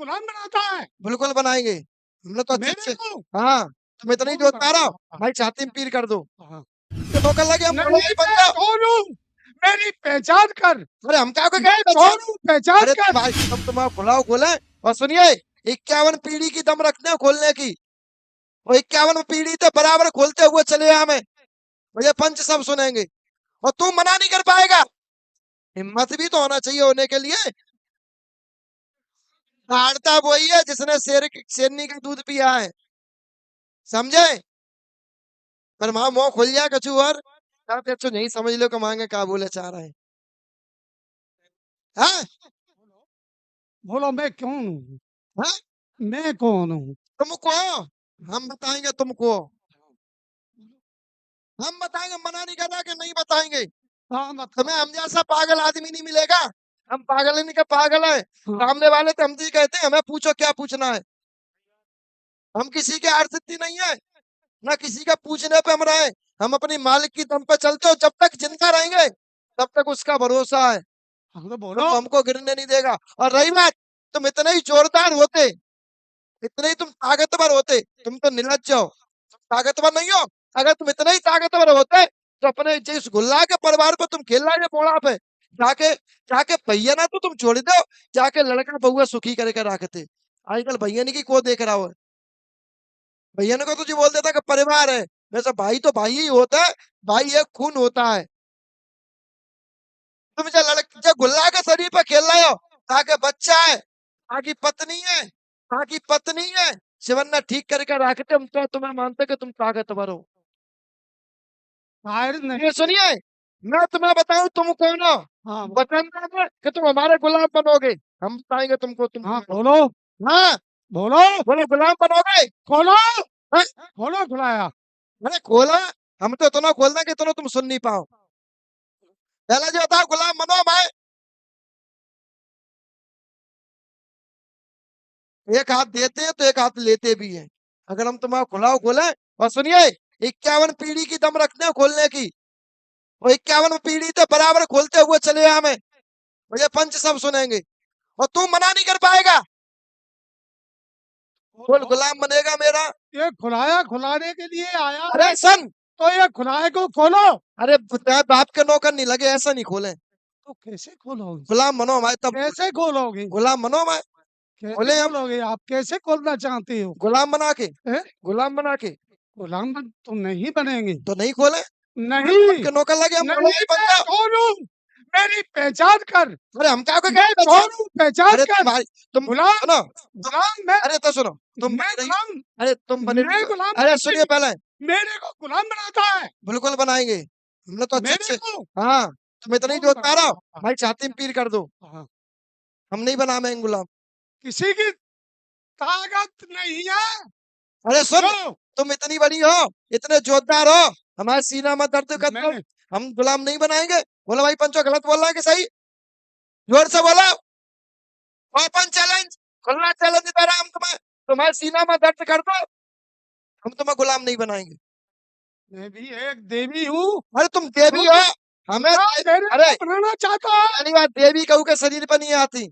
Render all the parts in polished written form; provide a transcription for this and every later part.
गुलाम बनाता है। बिल्कुल बनाएंगे, हमने तो अच्छे मेरे अच्छे। को हाँ, तुम इतना ही कौन जोतता रहो, बनाता भाई छाती में पीर कर दो। हाँ। तो नौकर लगे हम नहीं, भाई बन मैं जाओ। कौन हूँ? मेरी पहचान कर। अरे हम क्या मैं कहे कौन हूँ? पहचान अरे कर। भाई तुम तुम्हारा खुलाओ खोले। और सुनिए, 51 पीढ़ी की दम रखते हो खोलने की, वो 51 पीढ़ी तो बराबर खोलते हुए चले हमें, मुझे पंच सब सुनेंगे और तू मना नहीं कर पाएगा। हिम्मत भी तो होना चाहिए होने के लिए। हारता वही है जिसने शेरनी का दूध पिया है, समझे। पर वहां मुंह खुल जाए कछु और आप अच्छो नहीं समझ लो कमाएंगे क्या बोले चाह रहे हैं। हाँ बोलो मैं कौन हूँ? हाँ, मैं कौन हूँ? तुमको हम बताएंगे तुमको, हम बताएंगे, मना नहीं कर रहा कि नहीं बताएंगे। हाँ बता। तुम्हें हम जैसा पागल आदमी नहीं मिलेगा, हम पागल ही नहीं का पागल है। हाँ। सामने वाले तो हम जी कहते हैं हमें पूछो क्या पूछना है, हम किसी के आरसिद्धि नहीं है, ना किसी का पूछने पे हम रहे। हम अपनी मालिक की दम पे चलते हो, जब तक जिंदा रहेंगे तब तक उसका भरोसा है, हाँ तो तो बोलो। वो हमको गिरने नहीं देगा। और रही बात, तुम इतने ही जोरदार होते, इतने ही तुम ताकतवर होते, तुम तो निर्लज्ज हो, तुम ताकतवर नहीं हो। अगर तुम इतने ही ताकतवर होते तो अपने जिस गुल्ला के परिवार पर तुम खेल रहे पोड़ा पे जाके, जाके भैया ना तो तुम छोड़ दो, जाके लड़का बहुआ सुखी करके रखते। आजकल भैया की को देख रहा हो, भैया को तुझे बोल देता कि परिवार है, वैसे भाई तो भाई ही होता है, भाई एक खून होता है। तुम जो गुल्ला के शरीर पर खेल रहे हो, आगे बच्चा है, आगे पत्नी है, आगे पत्नी है, शिवन्ना ठीक करके रखते हम तो तुम्हें मानते कि तुम ताकतवर हो। शायर नहीं। ये सुनिए, मैं तुम्हें बताऊं तुम कौन हो, हाँ वचन दो कि तुम हमारे गुलाम बनोगे, हम बताएंगे तुमको तुम हाँ कौन हो। बोलो। हाँ बोलो। बोले गुलाम बनोगे। खोलो। हाँ? खोलो खुलाया। अरे खोला, हम तो इतना खोलना कि इतना तुम सुन नहीं पाओ। पहला जो बताओ गुलाम बनो मैं, एक हाथ देते हैं तो एक हाथ लेते भी हैं। अगर हम तुम्हारा खुलाओ खोले, और सुनिए, 51 पीढ़ी की दम रखते हैं खोलने की, वो 51 पीढ़ी तो बराबर खोलते हुए चले हमें, मुझे पंच सब सुनेंगे और तू मना नहीं कर पाएगा। बोल गुलाम बनेगा मेरा। ये खुलाया खुलाने के लिए आया अरे है, सन, तो ये खुलाए को खोलो। अरे बाप के नौकर नहीं लगे, ऐसा नहीं खोले। तो कैसे खोलोगे? गुलाम बनो हमारे तब, कैसे खोलोगे? गुलाम बनो हमारे, कैसे खोले हम खोलोगे? आप कैसे खोलना चाहते हो? गुलाम बना के, हैं? गुलाम बना के। गुलाम तो नहीं बनेंगे। तो नहीं खोले, नहीं। आपके नौकर लगे हम नहीं, भाई बन मैं जाओ। कौन हूँ? मेरी पहचान कर। अरे हम क्या मैं कहे कौन हूँ? पहचान अरे कर। भाई तुम गुलाम। सुनो, गुलाम मैं। अरे तो सुनो, तुम मैं बने रही, गुलाम। अरे तुम बने मैं रही, गुलाम अरे सुनिए नहीं। पहले, मेरे को गुलाम बनाता है। बिल्कुल बनाएंगे, हमने तो अच्छे मेरे अच्छे। को हाँ, तुम इतना ही कौन जोतता रहो, बनाता? भाई छाती में पीर कर दो, हाँ। हम नहीं बनाएंगे गुलाम। किसी की ताकत नहीं है। अरे सुन, जो तुम इतनी बड़ी हो, इतने जोरदार हो, हमारे सीना में दर्द कर दो, मैं हम गुलाम नहीं बनाएंगे। बोला भाई पंचो गलत बोल रहा है कि सही, जोर से बोला। ओपन चैलेंज, खुला चैलेंज दे रहा हम तुम्हें, तुम्हारे सीना में दर्द कर दो, हम तुम्हें गुलाम नहीं बनाएंगे। मैं भी एक देवी हूँ। अरे तुम देवी हो, हमें मेरे अरे को बनाना चाहता है। पहली बात, देवी कहू के शरीर पर नहीं आती,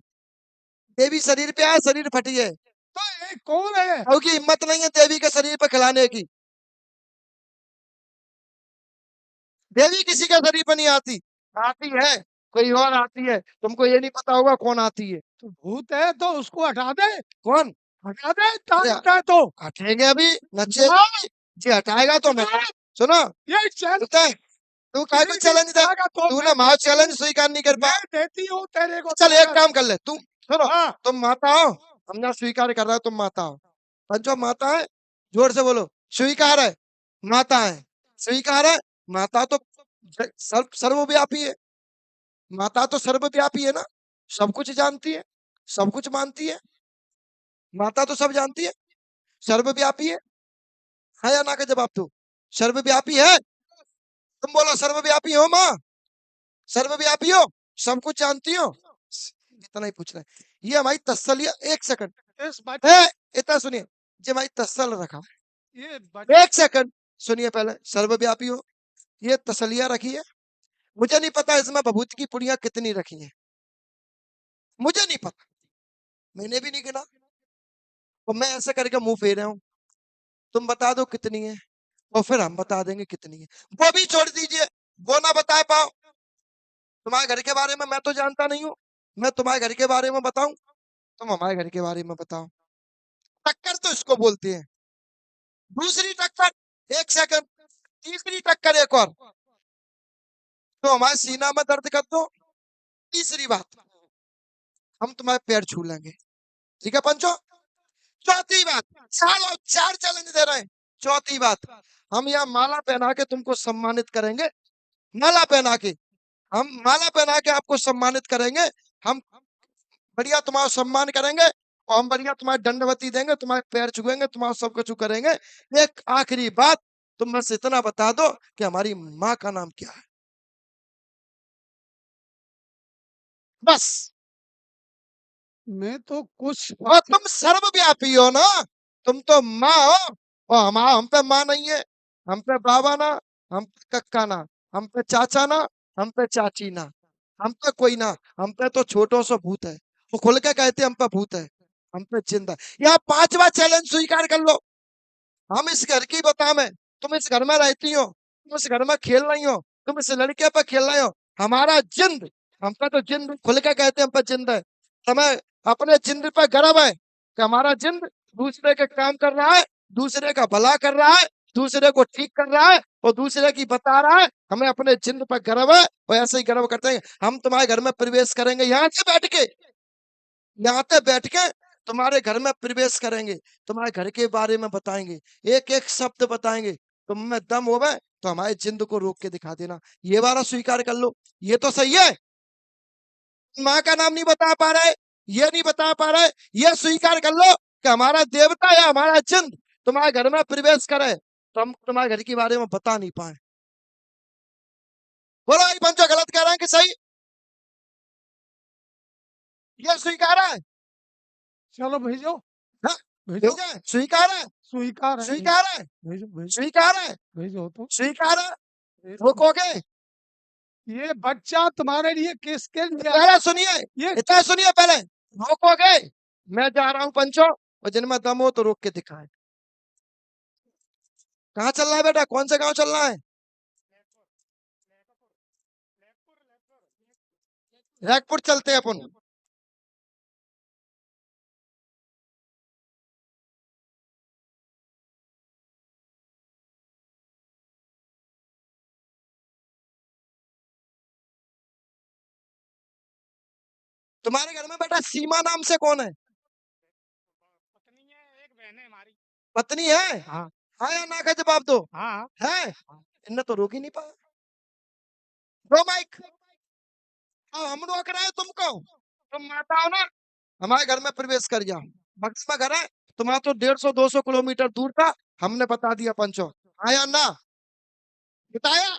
देवी शरीर पे आए शरीर फटी है, तो ये कौन है? कहू की हिम्मत नहीं है देवी के शरीर पर खिलाने की। देवी किसी के शरीर पर नहीं आती, आती है कोई और आती है, तुमको ये नहीं पता होगा कौन आती है। तो भूत है तो उसको हटा दे। कौन? हटा दे, अरे ताकत है तो। हटेंगे अभी, नचे हाँ, जी हटाएगा तो मैं, हाँ, सुनो, ये चैलेंज। सुनता है, तू काय को किसी की चैलेंज दे, ताकत हो तू मैं ना माओ देती चैलेंज हूँ। स्वीकार नहीं कर पा। मैं देती हूँ तेरे को चल एक ताकत। काम कर ले तू, सुनो, हाँ। तुम माता हो, हम ना स्वीकार कर रहा है तुम माता हो, पंचो माता है, जोर से बोलो, स्वीकार है, माता है, स्वीकार है। माता तो सर्वव्यापी है, माता तो सर्वव्यापी है ना, सब कुछ जानती है, सब कुछ मानती है, माता तो सब जानती है, सर्वव्यापी है या ना का जवाब दो, सर्वव्यापी है, तुम बोलो सर्वव्यापी हो माँ, सर्वव्यापी हो, सब कुछ जानती हो, इतना ही पूछ रहे हैं। ये हमारी तसल्ली, एक सेकंड इस बात है, इतना सुनिए, ये हमारी तसल रखा, ये एक सेकंड सुनिए, पहले सर्वव्यापी हो, ये तसलिया रखी है, मुझे नहीं पता इसमें भभूत की पुड़िया कितनी रखी है, मुझे नहीं पता, मैंने भी नहीं गिना। और मैं ऐसे करके मुंह फेरे हूं, तुम बता दो कितनी है, और फिर हम बता देंगे कितनी है। वो भी छोड़ दीजिए, वो ना बता पाओ। तुम्हारे घर के बारे में मैं तो जानता नहीं हूँ, मैं तुम्हारे घर के बारे में बताऊं, तुम हमारे घर के बारे में बताओ। टक्कर तो इसको बोलते हैं। दूसरी टक्कर, एक सेकंड, तीसरी टक्कर एक और, तो हमारे सीना में दर्द कर दो। तीसरी बात, हम तुम्हारे पैर छू लेंगे, ठीक है पंचो। चौथी बात, चार चार चैलेंज दे रहे हैं। चौथी बात, हम यहाँ माला पहना के तुमको सम्मानित करेंगे। माला पहना के, हम माला पहना के आपको सम्मानित करेंगे। हम बढ़िया तुम्हारा सम्मान करेंगे, और हम बढ़िया तुम्हारी दंडवती देंगे, तुम्हारे पैर छुएंगे, तुम्हारा सब कुछ करेंगे। एक आखिरी बात, तुम बस इतना बता दो कि हमारी माँ का नाम क्या है, बस। मैं तो कुछ और तुम सर्वव्यापी हो ना, तुम तो माँ हो, और हम पे माँ नहीं है, हम पे बाबा ना, हम पे कक्का ना, हम पे चाचा ना, हम पे चाची ना, हम पे कोई ना, हम पे तो छोटो सा भूत है। वो खुल के कहते हम पे भूत है, हम पे चिंता। यहाँ पांचवा चैलेंज स्वीकार कर लो। हम इस घर की बता में, तुम इस घर में रहती हो, तुम इस घर में खेल रही हो, तुम इस लड़के पे खेल रहे हो, हमारा जिंद, हम पे तो जिंद खुल के कहते हैं हम पे जिंद है। हमें अपने जिंद पे गर्व है कि हमारा जिंद दूसरे के काम कर रहा है, दूसरे का भला कर रहा है, दूसरे को ठीक कर रहा है, और दूसरे की बता रहा है। हमें अपने जिंद पर गर्व है, और ऐसे ही गर्व करते हैं। हम तुम्हारे घर में प्रवेश करेंगे, यहाँ से बैठ के, यहाँ पे बैठ के तुम्हारे घर में प्रवेश करेंगे, तुम्हारे घर के बारे में बताएंगे, एक एक शब्द बताएंगे। तुम में दम होवे तो हमारे जिंद को रोक के दिखा देना, ये वाला स्वीकार कर लो। ये तो सही है, माँ का नाम नहीं बता पा रहे, ये नहीं बता पा रहे, ये स्वीकार कर लो कि हमारा देवता या हमारा जिंद तुम्हारे घर में प्रवेश करे, तो हम तुम्हारे घर के बारे में बता नहीं पाए। बोलो भाई पंचो, गलत कह रहे हैं कि सही? ये स्वीकार है? चलो भेजो, हाँ? भेजो, भेजे? स्वीकार है? स्वीकार है, स्वीकार है? भेजो भेजो स्वीकार है? भेजो तो। स्वीकार है? भेजो। रोकोगे? ये बच्चा तुम्हारे लिए किसके लिए आया? पहले सुनिए, ये इतना सुनिए पहले, रोकोगे? मैं जा रहा हूँ पंचो, और जिनमें दम हो तो रोक के दिखाए। कहाँ चल रहा है बेटा, कौन से गांव चल रहा है? रैकपुर चलते हैं अपन। तुम्हारे घर में बेटा सीमा नाम से कौन है? पत्नी है, एक बहन है हमारी। पत्नी है? हाँ हाँ या ना का जवाब दो। हाँ। है? इनने तो रोक ही नहीं पाया। दो माइक। अब हम रोक रहे हैं तुमको, तुम माता हो ना, हमारे घर में प्रवेश कर जाओ। बक्स में घर है, तुम्हारा तो 150-200 किलोमीटर दूर था, हमने बता दिया पंचो। हाँ या ना? बताया?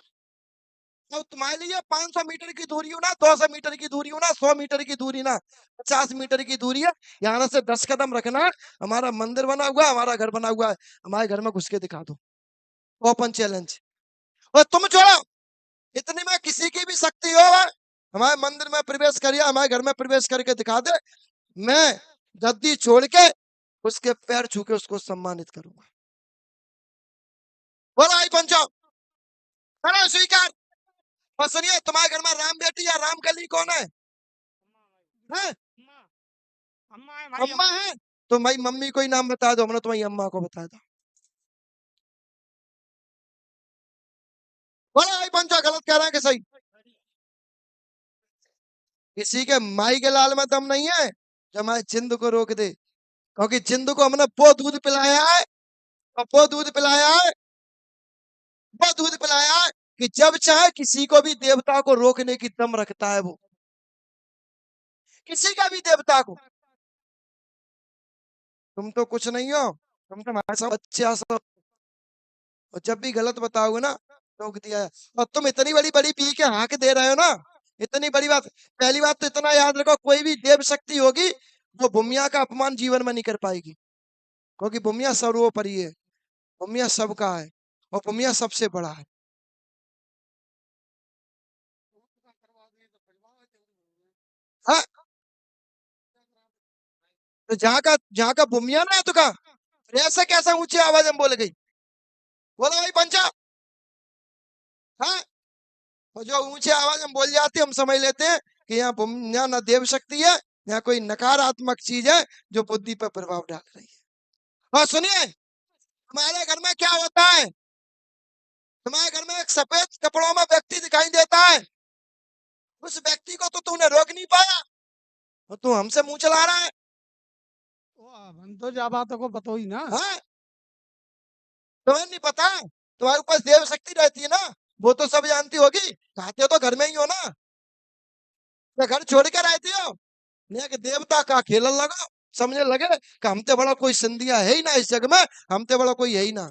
तो तुम्हारे लिए 500 मीटर की दूरी हो ना, 200 मीटर की दूरी हो ना, 100 मीटर की दूरी ना, 50 मीटर की दूरी है, यहाँ से 10 कदम रखना है। हमारा मंदिर बना हुआ है, हमारा घर बना हुआ है, हमारे घर में घुस के दिखा दो। Open challenge. और तुम छोड़ो, इतनी में किसी की भी शक्ति हो, हमारे मंदिर में प्रवेश करिए, हमारे घर में प्रवेश करके दिखा दे, मैं गद्दी छोड़ के उसके पैर छू के उसको सम्मानित करूंगा। बोला आई पंचो, करो स्वीकार। और सुनिए, तुम्हारे घर में राम बेटी या राम कली कौन है? हैं? अम्मा है हमारी। अम्मा है? तो भाई मम्मी को ही नाम बता दो, हमने तुम्हारी अम्मा को बताया था। बोला आई पंचो, गलत कह रहे हैं कि सही? किसी के माई के लाल में दम नहीं है जो हमारे जिंद को रोक दे, क्योंकि जिंद को हमने वो दूध पिलाया है, और वो दूध पिलाया है, वो दूध पिलाया है कि जब चाहे किसी को भी देवता को रोकने की दम रखता है वो, किसी का भी देवता को। तुम तो कुछ नहीं हो, तुम तो हमारे साथ बच्चा सब, और जब भी गलत बताओगे ना, रोक दिया है। और तुम इतनी बड़ी बड़ी पी के हाँक दे रहे हो ना, इतनी बड़ी बात। पहली बात तो इतना याद रखो, कोई भी देव शक्ति होगी वो भूमिया का अपमान जीवन में नहीं कर पाएगी, क्योंकि भूमिया सर्वोपरि है, भूमिया सबका है, और भूमिया सबसे बड़ा है। हाँ, तो जहाँ का भूमिया ना है तो का ऐसा कैसा ऊंची आवाज में बोल गई? बोलो भाई पंचा। हाँ, और जो ऊंची आवाज में बोल जाती है हम समझ लेते हैं कि यहाँ ना देव शक्ति है, यहाँ कोई नकारात्मक चीज है जो बुद्धि पर प्रभाव डाल रही है। और सुनिए, हमारे घर में क्या होता है? तुम्हारे घर में एक सफेद कपड़ों में व्यक्ति दिखाई देता है, उस व्यक्ति को तो तूने रोक नहीं पाया और तू हमसे मुंह चला रहा है। हम तो जा बातों को पतो ही ना। हाँ, तुम्हें नहीं पता? तुम्हारे पास देव शक्ति रहती है ना, वो तो सब जानती होगी। खाते हो तो घर में ही हो ना, तो घर छोड़ के रहती हो। नहीं कि देवता का खेलन लगा, समझने लगे कि हमते बड़ा कोई संधिया है ही ना इस जग में, हमते बड़ा कोई है ही ना।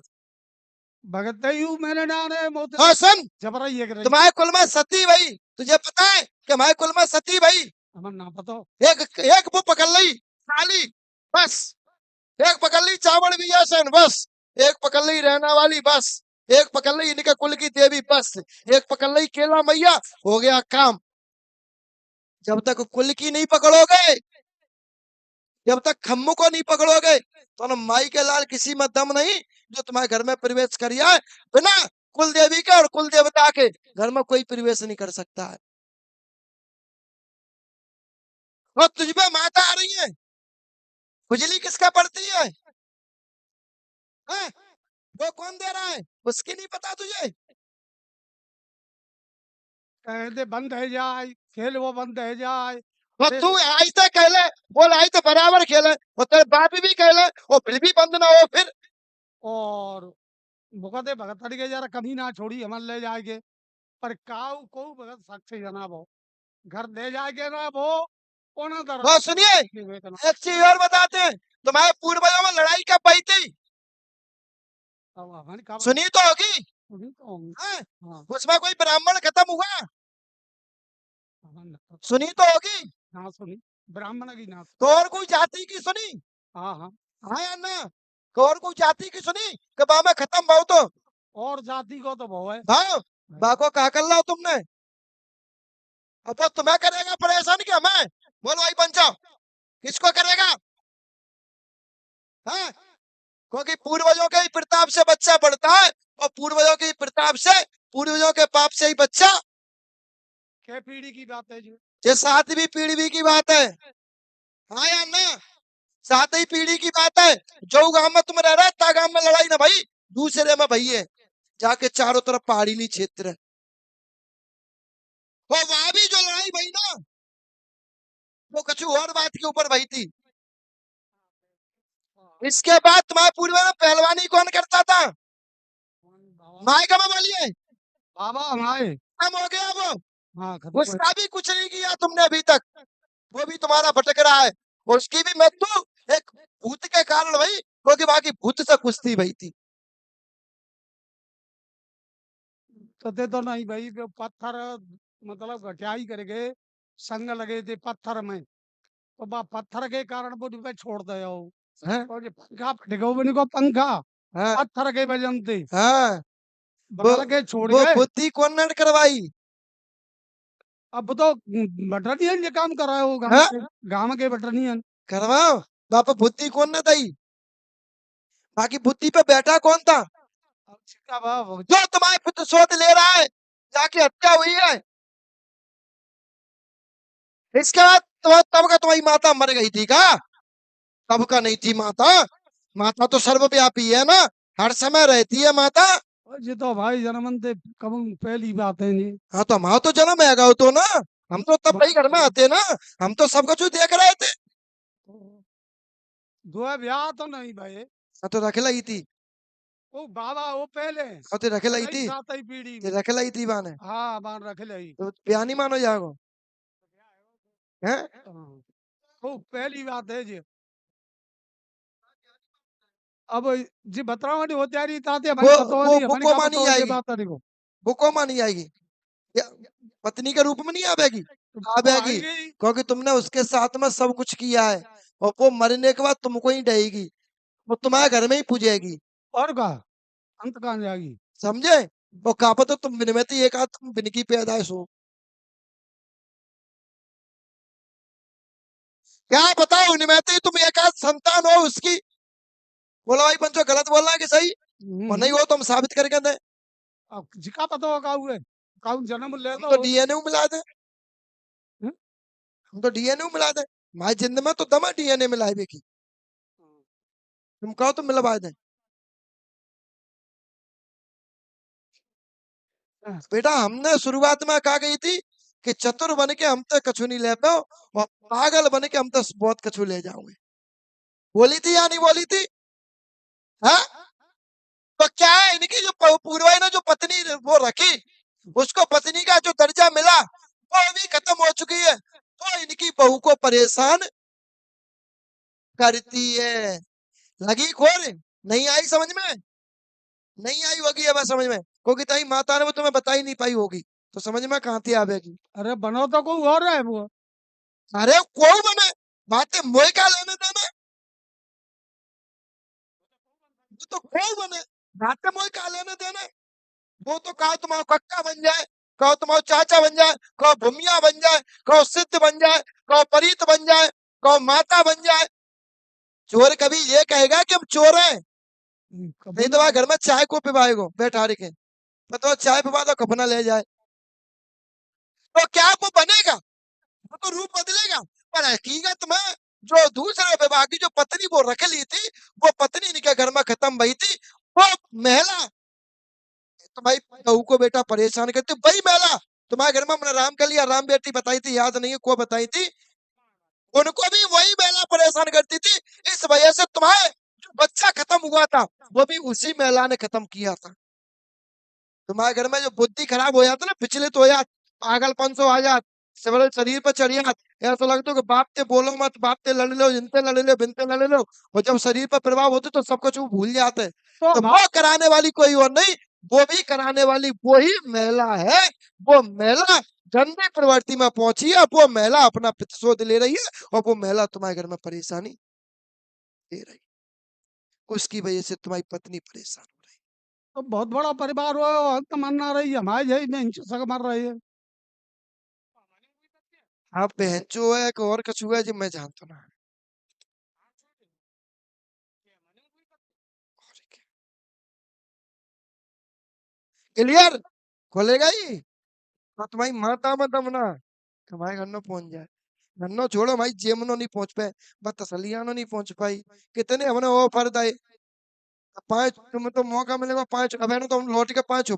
भगत ही हूँ मैंने नाने मोते हाँ सुन, जबरा ये करे तुम्हारे कुल में सती भाई, तुझे पता है कि हमारे कुल में सती भाई हमन ना पतो। एक एक वो पकड़ ली साली, बस एक पकड़ ली चावल भी जैसन, बस एक पकड़ ली रहना वाली, बस एक पकड़ ली इनके कुल की देवी, बस एक पकड़ ली केला मैया, हो गया काम। जब तक कुल की नहीं पकड़ोगे, जब तक खम्मू को नहीं पकड़ोगे, तो ना माई के लाल किसी में दम नहीं जो तुम्हारे घर में प्रवेश करिया है। बिना कुल देवी के और कुल देवता के घर में कोई प्रवेश नहीं कर सकता है। और तुझ पे माता आ रही है, खुजली किसका पड़ती है? हैं? वो कौन दे रहा है उसकी नहीं पता तुझे? कह दे बंद है जाए खेल वो बंद है जाए। और तू आज तक कहले, बोल आज तो बराबर खेले, और तेरे बाप भी कहले और फिर भी बंद ना हो फिर। और भुगते भगत के जरा कभी ना छोड़ी हमन ले जाएगे, पर काऊ को भगत साक्षी जनाब हो घर ले जाएगे ना वो कोना दर वो सुनिए, एक चीज और बताते हैं, तुम्हारे पूर्वजों में लड़ाई कब हुई थी? सुनी तो होगी। हाँ? हाँ उसमें कोई ब्राह्मण खत्म हुआ? सुनी तो होगी। ना सुनी ब्राह्मण की ना। तो और कोई जाति की सुनी? हाँ हाँ हाँ या ना? तो और कोई जाति की सुनी कि बा में खत्म भाव तो? और जाति को तो बहु है। हाँ, बा को कहा कर लाओ तुमने? अब तो तुम्हें करेगा परेशान क्या मैं? बोलो भाई पंचा, किसको करेगा? हाँ, क्योंकि पूर्वजों के ही प्रताप से बच्चा बढ़ता है, और पूर्वजों के प्रताप से, पूर्वजों के पाप से ही बच्चा। क्या पीढ़ी की बात है जी? ये 7वीं पीढ़ी की बात है। हाँ या ना? 7वीं पीढ़ी की बात है। जो गांव में तुम रह रहे ता गांव में लड़ाई ना भाई, दूसरे में भाई है, जाके चारों तरफ पहाड़ी क्षेत्र है, वो वहां भी जो लड़ाई भाई ना, वो कुछ और बात के ऊपर भाई थी। इसके बाद तुम्हारे पूर्व में पहलवानी कौन करता था? माए का बोलिए, बाबा हमारे खत्म हो गया वो, हाँ खत्म उसका भी कुछ नहीं किया तुमने अभी तक, वो भी तुम्हारा भटक रहा है। और उसकी भी मृत्यु एक भूत के कारण भाई, क्योंकि बाकी भूत से कुछ थी भाई थी। तो तो नहीं भाई जो पत्थर मतलब घटियाई करके संग लगे थे पत्थर में, तो बा पत्थर के कारण वो पे छोड़ दे हो। हैं? और ये पंखा फटको बनी को पंखा हाँ पत्थर के वजन थे हाँ, वो बगल के छोड़ वो गए। बुद्धि कौन ने करवाई? अब तो बटनियन ये काम कर रहे हो हाँ? गांव के बटनियन। करवाओ, बापा बुद्धि कौन ने दी? बाकी बुद्धि पे बैठा कौन था? अब छिका बाब जो तुम्हारे पुत्र शोध ले रहा है, जाके हत्या हुई है। इसके बाद तब का तुम्हारी माता मर गई थी का? तब का नहीं थी माता, माता तो सर्वव्यापी है ना, हर समय रहती है माता। ये तो भाई जन्मन से कब पहली बात है जी। हाँ तो हमारा तो जन्म है गाँव तो ना, हम तो तब भाई घर में आते ना, हम तो सब कुछ देख रहे थे। दो ब्याह तो नहीं भाई। हाँ तो रख लाई थी, ओ बाबा वो पहले हाँ तो रख लाई थी, सात ही पीढ़ी ये रख लाई थी बाने, हाँ बान रख ली। तो ब्याह नहीं मानो जाओ हैं? हाँ, वो पहली बात है जी। अब जी बतरावटी होती आ रही ताते वो अपनी वो बतौरी अपनी बुको का मानी बतौरी ये जाएगी, बात देखो। बुको मानी जाएगी, या पत्नी के रूप में नहीं आवेगी? तो आवेगी, आएगी क्योंकि तुमने उसके साथ में सब कुछ किया है, और वो मरने के बाद तुमको ही डहेगी, वो तुम्हारे घर में ही पूजेगी। और का अंत कहाँ जाएगी। समझे? वो कहा तो तुम बिन में थी एक आध तुम बिन की पैदाइश हो। क्या बताओ उनमें तो तुम एक आध संतान हो उसकी। बोलो भाई पंचो गलत बोल रहा है कि सही? और नहीं हो तो हम साबित करके दें। अब जिका पता हो काऊ है, काऊ जन्म ले हम तो तो डीएनए मिला दे, हम्म? हम तो डीएनए मिला दे। माई जिंद में तो दम है डीएनए मिलाए बे की। तुम कहो तो मिलवा दे। हाँ, बेटा हमने शुरुआत में कहा गई थी कि चतुर बन के हम तो कछु नहीं ले पाओ और पागल बन के हम तो बहुत कछु ले जाओगे। बोली थी या नहीं बोली थी? हाँ? तो क्या है इनकी जो पूर्वज ने जो पत्नी वो रखी, उसको पत्नी का जो दर्जा मिला वो अभी खत्म हो चुकी है, तो इनकी बहू को परेशान करती है। लगी खोर? नहीं आई समझ में? नहीं आई होगी अब समझ में, क्योंकि ताई माता ने वो तुम्हें बता ही नहीं पाई होगी, तो समझ में कहाँ थी आवेगी। अरे बनो तो कोई और है वो। अरे कोई बने, बातें मोए का लेने देने, वो तो कोई बने, बातें मोए का लेने देने। वो तो कहो तुम्हारा कक्का बन जाए, कहो तुम्हारा चाचा बन जाए, कहो भूमिया बन जाए, कहो सिद्ध बन जाए, कहो परीत बन जाए, कहो माता बन जाए। चोर कभी ये कहेगा कि हम चोर हैं? कभी नहीं तो ना। वहां घर में चाय को पिवाएगो बैठा रखे, तो चाय पिवा दो कपना ले जाए, तो क्या वो बनेगा? वो तो रूप बदलेगा। पर हकीकत में जो दूसरे विवाह की जो पत्नी वो रख ली थी, वो पत्नी इनके घर में खत्म हुई थी, वो महिला तुम्हारी बहू को बेटा परेशान करती, वही महिला तुम्हारे घर में हमने राम कर लिया, राम बेटी बताई थी, याद नहीं है को बताई थी, उनको भी वही महिला परेशान करती थी। इस वजह से तुम्हारे जो बच्चा खत्म हुआ था वो भी उसी महिला ने खत्म किया था। तुम्हारे घर में जो बुद्धि खराब हो जाता ना, विचलित हो जात, पागलपन से आ जात, सिविल शरीर पर चढ़ जात, ऐसा लगता है कि बाप ते बोलो मत, बाप ते लड़ लो, जिनते लड़ लो, बिनते लड़ लो, और जब शरीर पर प्रभाव होते तो सब कुछ वो भूल जाते हैं। तो तो वो कराने वाली कोई और नहीं, वो भी कराने वाली वही महिला है। वो महिला गंदी प्रवृत्ति में पहुंची है, वो महिला अपना प्रतिशोध ले रही है, और वो महिला तुम्हारे घर में परेशानी दे रही है, उसकी वजह से तुम्हारी पत्नी परेशान हो रही तो बहुत बड़ा परिवार हो, हक मरना रही है, हमारे यही नहीं सक मर रही है। है। आप बहन जो है एक और कछुआ है जो मैं जानता ना। क्लियर? खोलेगा ही तो तुम्हारी माता में दम ना, तुम्हारे घर में पहुंच जाए। घन्नो छोड़ो भाई, जेमनो नहीं पहुंच पाए, बस तसलियानो नहीं पहुंच पाई। कितने हमने ऑफर दिए, 5 तुम्हें तो मौका मिलेगा, 5 अब है ना तो हम लौट के 5